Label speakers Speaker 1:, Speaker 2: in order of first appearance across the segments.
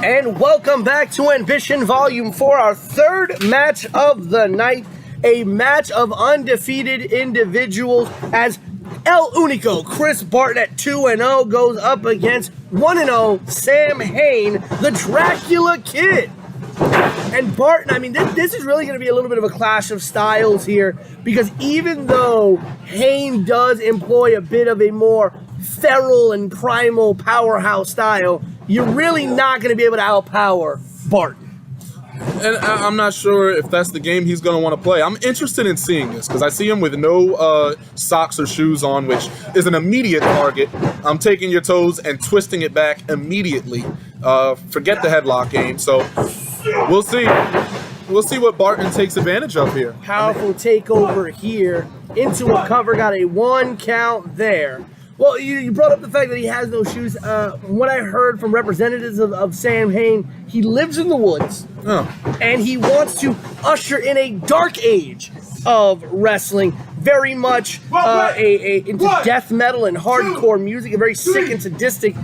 Speaker 1: And welcome back to Ambition Volume 4, our third match of the night. A match of undefeated individuals as El Unico, Chris Barton at 2-0 goes up against 1-0 Sam Hain, the Dracula Kid. And Barton, I mean, this is really going to be a little bit of a clash of styles here, because even though Hain does employ a bit of a more feral and primal powerhouse style, you're really not going to be able to outpower Barton.
Speaker 2: And I'm not sure if that's the game he's going to want to play. I'm interested in seeing this because I see him with no socks or shoes on, which is an immediate target. I'm taking your toes and twisting it back immediately. Forget the headlock game. So we'll see. We'll see what Barton takes advantage of here.
Speaker 1: Powerful takeover here into a cover. Got a 1 count there. Well, you brought up the fact that he has no shoes. What I heard from representatives of Sam Hain, he lives in the woods, and he wants to usher in a dark age of wrestling, very much into death metal and hardcore music, a very sick and sadistic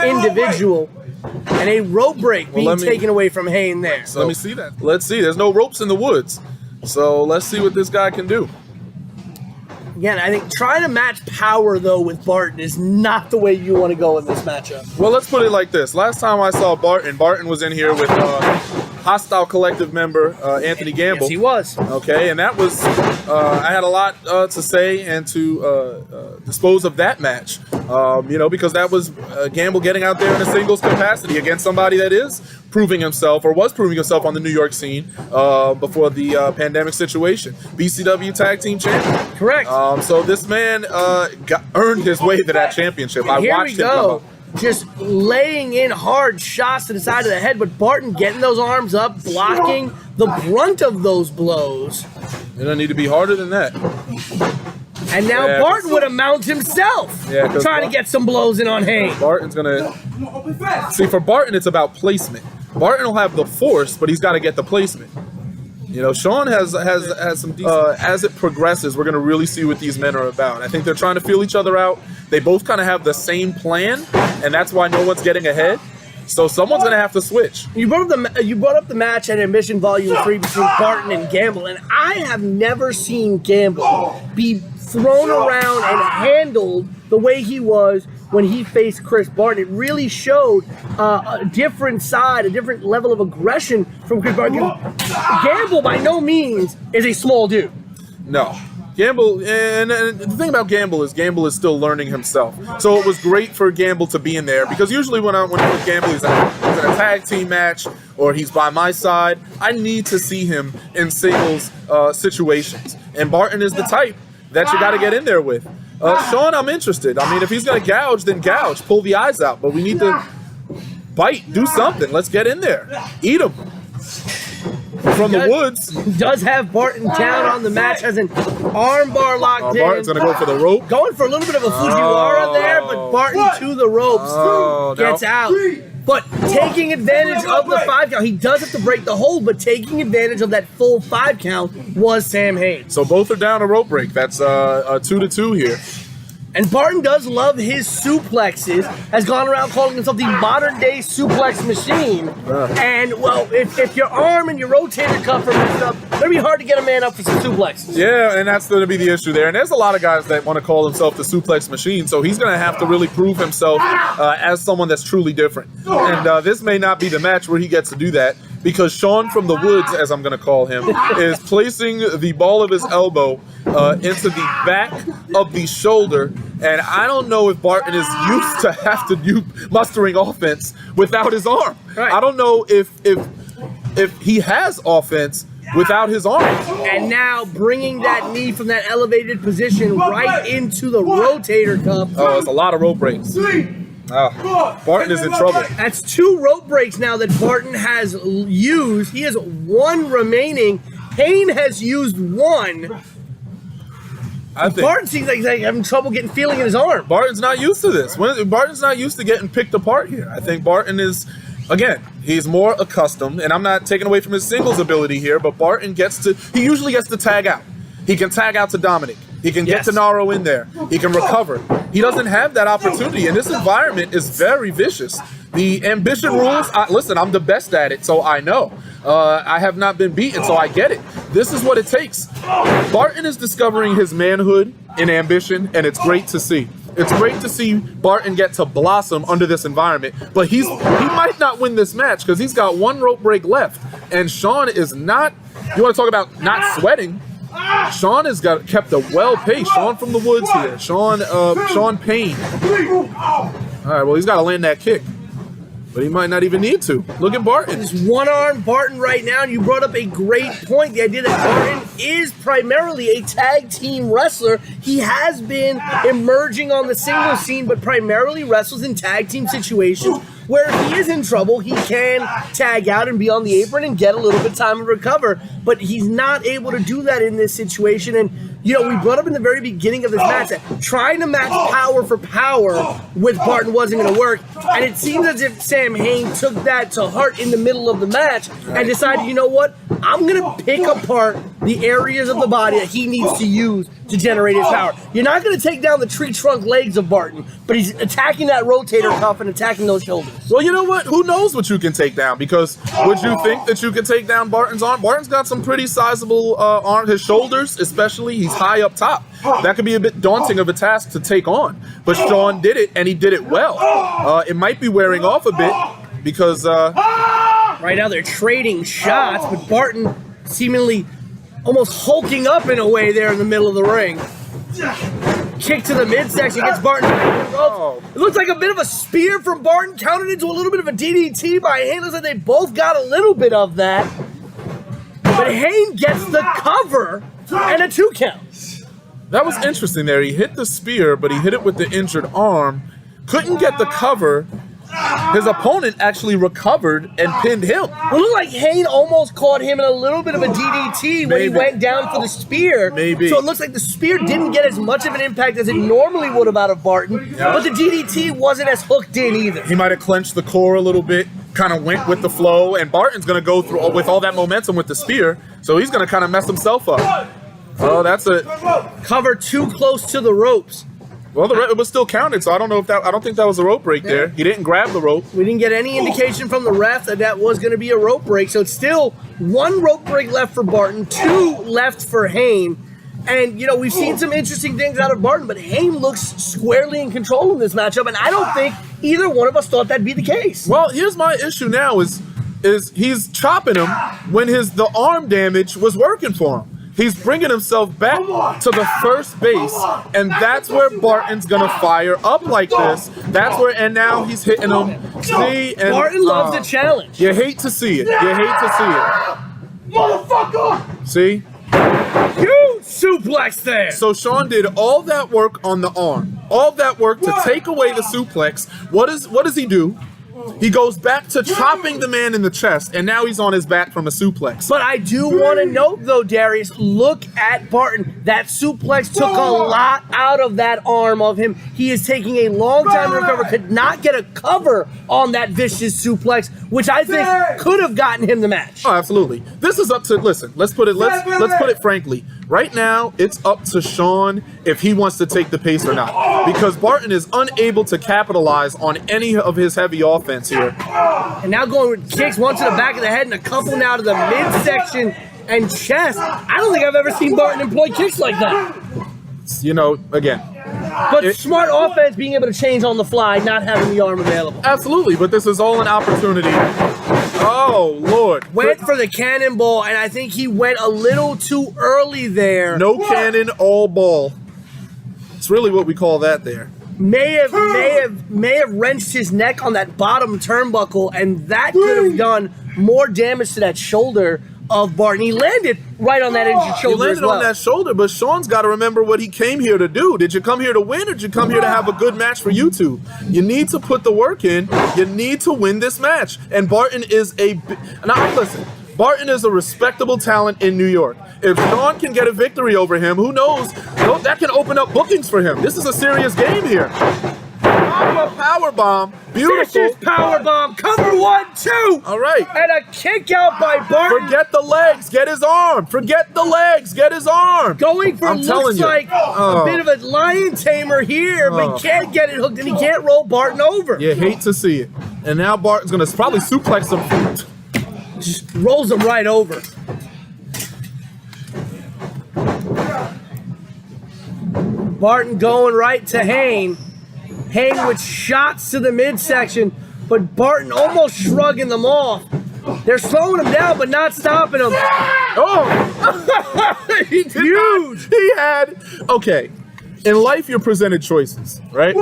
Speaker 1: individual, and a rope break being taken away from Hain there.
Speaker 2: So let me see that. Let's see. There's no ropes in the woods, so let's see what this guy can do.
Speaker 1: Again, I think trying to match power, though, with Barton is not the way you want to go in this matchup.
Speaker 2: Well, let's put it like this. Last time I saw Barton was in here with Hostile Collective member Anthony Gamble.
Speaker 1: Yes, he was.
Speaker 2: Okay, and that was, I had a lot to say and to dispose of that match, because that was Gamble getting out there in a singles capacity against somebody that is proving himself or was proving himself on the New York scene before the pandemic situation. BCW Tag Team Champion.
Speaker 1: Correct.
Speaker 2: So this man earned his way to that championship.
Speaker 1: I watched him come up. Just laying in hard shots to the side of the head, but Barton getting those arms up, blocking the brunt of those blows.
Speaker 2: It doesn't need to be harder than that.
Speaker 1: And now Barton would have mounted himself, trying to get some blows in on Hain.
Speaker 2: Barton's gonna see, for Barton, it's about placement. Barton will have the force, but he's got to get the placement. Sean has some decent, as it progresses, we're going to really see what these men are about. I think they're trying to feel each other out. They both kind of have the same plan, and that's why no one's getting ahead. So someone's going to have to switch.
Speaker 1: You brought up the match at Ambition Volume 3 between Barton and Gamble, and I have never seen Gamble be thrown around and handled the way he was when he faced Chris Barton. It really showed a different side, a different level of aggression from Chris Barton. Gamble, by no means, is a small dude.
Speaker 2: No. Gamble, and the thing about Gamble is still learning himself. So it was great for Gamble to be in there, because usually when I'm with Gamble, he's in a tag team match or he's by my side. I need to see him in singles situations. And Barton is the type that you got to get in there with. Sean, I'm interested. I mean, if he's going to gouge, then gouge. Pull the eyes out. But we need to bite, do something. Let's get in there. Eat him. From the woods.
Speaker 1: Does have Barton down on the match, has an armbar locked in.
Speaker 2: Barton's going to go for the rope.
Speaker 1: Going for a little bit of a Fujiwara there, but Barton to the ropes gets out. But taking advantage of the 5 count, he does have to break the hold, but taking advantage of that full 5 count was Sam Hain.
Speaker 2: So both are down a rope break. That's a 2-2 here.
Speaker 1: And Barton does love his suplexes, has gone around calling himself the modern-day suplex machine. And, well, if your arm and your rotator cuff are messed up, it's going to be hard to get a man up for some suplexes.
Speaker 2: Yeah, and that's going to be the issue there. And there's a lot of guys that want to call themselves the suplex machine, so he's going to have to really prove himself as someone that's truly different. And this may not be the match where he gets to do that, because Sean from the woods, as I'm going to call him, is placing the ball of his elbow into the back of the shoulder. And I don't know if Barton is used to have to do mustering offense without his arm. Right. I don't know if he has offense without his arm.
Speaker 1: And now bringing that knee from that elevated position right into the rotator cuff.
Speaker 2: Oh, it's a lot of rope breaks. Barton is in trouble.
Speaker 1: That's 2 rope breaks now that Barton has used. He has 1 remaining. Hain has used 1. I think Barton seems like he's having trouble getting feeling in his arm.
Speaker 2: Barton's not used to this. Barton's not used to getting picked apart here. I think Barton is, again, he's more accustomed, and I'm not taking away from his singles ability here, but Barton he usually gets to tag out. He can tag out to Dominic. He can get
Speaker 1: Yes.
Speaker 2: Tenaro in there. He can recover. He doesn't have that opportunity, and this environment is very vicious. The ambition rules, listen, I'm the best at it, so I know. I have not been beaten, so I get it. This is what it takes. Barton is discovering his manhood in ambition, and it's great to see. It's great to see Barton get to blossom under this environment, but he might not win this match because he's got one rope break left, and Sean is not. You want to talk about not sweating? Sean has kept a well pace. Sean from the woods here. Sean Payne. All right, well he's got to land that kick, but he might not even need to. Look at Barton.
Speaker 1: This one-arm Barton right now, and you brought up a great point. The idea that Barton is primarily a tag team wrestler. He has been emerging on the singles scene, but primarily wrestles in tag team situations where if he is in trouble, he can tag out and be on the apron and get a little bit of time to recover. But he's not able to do that in this situation. And, you know, we brought up in the very beginning of this match that trying to match power for power with Barton wasn't going to work. And it seems as if Sam Hain took that to heart in the middle of the match and decided, you know what, I'm going to pick apart the areas of the body that he needs to use to generate his power. You're not going to take down the tree trunk legs of Barton, but he's attacking that rotator cuff and attacking those shoulders.
Speaker 2: Well, you know what? Who knows what you can take down? Because would you think that you could take down Barton's arm? Barton's got some pretty sizable arm. His shoulders, especially, he's high up top. That could be a bit daunting of a task to take on. But Sean did it, and he did it well. It might be wearing off a bit because...
Speaker 1: Right now they're trading shots, but Barton seemingly almost hulking up in a way there in the middle of the ring. Kick to the midsection, gets Barton. It looks like a bit of a spear from Barton, countered into a little bit of a DDT by Hain. Looks like they both got a little bit of that. But Hain gets the cover and a 2 count.
Speaker 2: That was interesting there. He hit the spear, but he hit it with the injured arm. Couldn't get the cover. His opponent actually recovered and pinned him.
Speaker 1: It looked like Hain almost caught him in a little bit of a DDT when he went down for the spear.
Speaker 2: Maybe.
Speaker 1: So it looks like the spear didn't get as much of an impact as it normally would have out of Barton, but the DDT wasn't as hooked in either.
Speaker 2: He might have clenched the core a little bit, kind of went with the flow, and Barton's going to go through with all that momentum with the spear, so he's going to kind of mess himself up. Oh, that's it.
Speaker 1: Cover too close to the ropes.
Speaker 2: Well, it was still counted, so I don't know if that. I don't think that was a rope break there. He didn't grab the rope.
Speaker 1: We didn't get any indication from the ref that that was going to be a rope break. So it's still 1 rope break left for Barton, 2 left for Hain. And, you know, we've seen some interesting things out of Barton, but Hain looks squarely in control in this matchup, and I don't think either one of us thought that'd be the case.
Speaker 2: Well, here's my issue now is he's chopping him when the arm damage was working for him. He's bringing himself back to the first base, and that's where Barton's gonna fire up like this. And now he's hitting him. See, and
Speaker 1: Barton loves the challenge.
Speaker 2: You hate to see it. You hate to see it.
Speaker 1: Motherfucker!
Speaker 2: See?
Speaker 1: Huge suplex there.
Speaker 2: So Sean did all that work on the arm, all that work to take away the suplex. What does he do? He goes back to chopping the man in the chest, and now he's on his back from a suplex.
Speaker 1: But I do want to note, though, Darius, look at Barton. That suplex took a lot out of that arm of him. He is taking a long time to recover. Could not get a cover on that vicious suplex, which I think could have gotten him the match.
Speaker 2: Oh, absolutely. This is up to let's put it frankly. Right now, it's up to Sean if he wants to take the pace or not. Because Barton is unable to capitalize on any of his heavy offense here.
Speaker 1: And now going with kicks, one to the back of the head and a couple now to the midsection and chest. I don't think I've ever seen Barton employ kicks like that.
Speaker 2: You know, again.
Speaker 1: But smart offense, being able to change on the fly, not having the arm available.
Speaker 2: Absolutely, but this is all an opportunity. Oh, Lord.
Speaker 1: Went for the cannonball, and I think he went a little too early there.
Speaker 2: No cannon, all ball. It's really what we call that there.
Speaker 1: May have wrenched his neck on that bottom turnbuckle, and that could have done more damage to that shoulder of Barton. He landed right on that injured shoulder.
Speaker 2: He landed on that shoulder, but Sean's got to remember what he came here to do. Did you come here to win, or did you come here to have a good match for YouTube? You need to put the work in. You need to win this match. And Barton is now listen. Barton is a respectable talent in New York. If Sean can get a victory over him, who knows? That can open up bookings for him. This is a serious game here. a power bomb. Beautiful.
Speaker 1: Vicious power bomb. Cover 1, 2.
Speaker 2: All right.
Speaker 1: And a kick out by Barton.
Speaker 2: Forget the legs. Get his arm. Forget the legs. Get his arm.
Speaker 1: Going for
Speaker 2: I'm telling
Speaker 1: looks
Speaker 2: you.
Speaker 1: like a bit of a lion tamer here, but he can't get it hooked and he can't roll Barton over.
Speaker 2: You hate to see it. And now Barton's going to probably suplex him.
Speaker 1: Just rolls him right over. Barton going right to Hain. Hain with shots to the midsection, but Barton almost shrugging them off. They're slowing him down, but not stopping him.
Speaker 2: Oh! He did
Speaker 1: Huge.
Speaker 2: not- He had... Okay. In life, you're presented choices, right?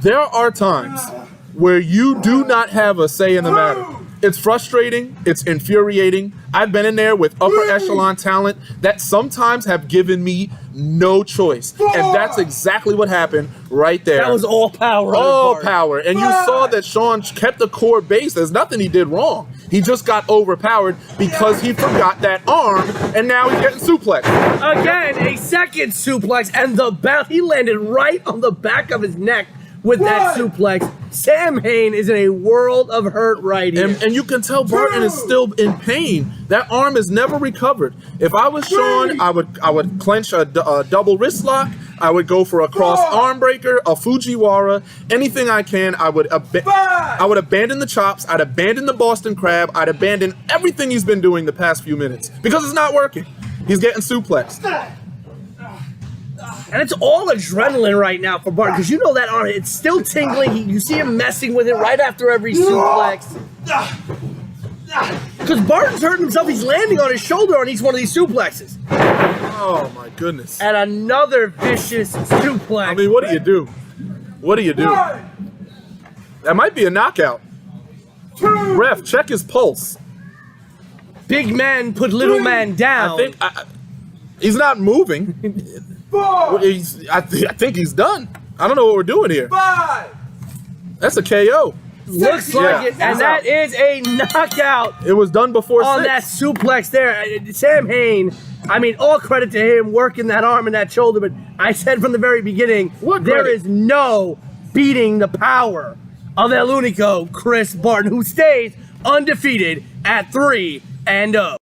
Speaker 2: There are times where you do not have a say in the matter. It's frustrating. It's infuriating. I've been in there with upper echelon talent that sometimes have given me no choice. And that's exactly what happened right there.
Speaker 1: That was all power.
Speaker 2: All
Speaker 1: Barton.
Speaker 2: power. And you saw that Sean kept the core base. There's nothing he did wrong. He just got overpowered because he forgot that arm, and now he's getting suplexed.
Speaker 1: Again, a second suplex, and he landed right on the back of his neck with that suplex. Sam Hain is in a world of hurt right here.
Speaker 2: And you can tell Barton is still in pain. That arm is never recovered. If I was Sean, I would clench a double wrist lock. I would go for a cross arm breaker, a Fujiwara, anything I can. I would abandon the chops. I'd abandon the Boston Crab. I'd abandon everything he's been doing the past few minutes because it's not working. He's getting suplexed.
Speaker 1: And it's all adrenaline right now for Barton, because you know that arm, it's still tingling. You see him messing with it right after every suplex. Because Barton's hurting himself. He's landing on his shoulder on each one of these suplexes.
Speaker 2: Oh, my goodness.
Speaker 1: And another vicious suplex.
Speaker 2: I mean, what do you do? What do you do? That might be a knockout. Ref, check his pulse.
Speaker 1: Big man put little man down.
Speaker 2: He's not moving. I think he's done. I don't know what we're doing here. That's a KO.
Speaker 1: Looks like it, and that is a knockout.
Speaker 2: It was done before
Speaker 1: on
Speaker 2: 6.
Speaker 1: that suplex there. Sam Hain, I mean, all credit to him working that arm and that shoulder, but I said from the very beginning, there is no beating the power of El Unico, Chris Barton, who stays undefeated at 3-0.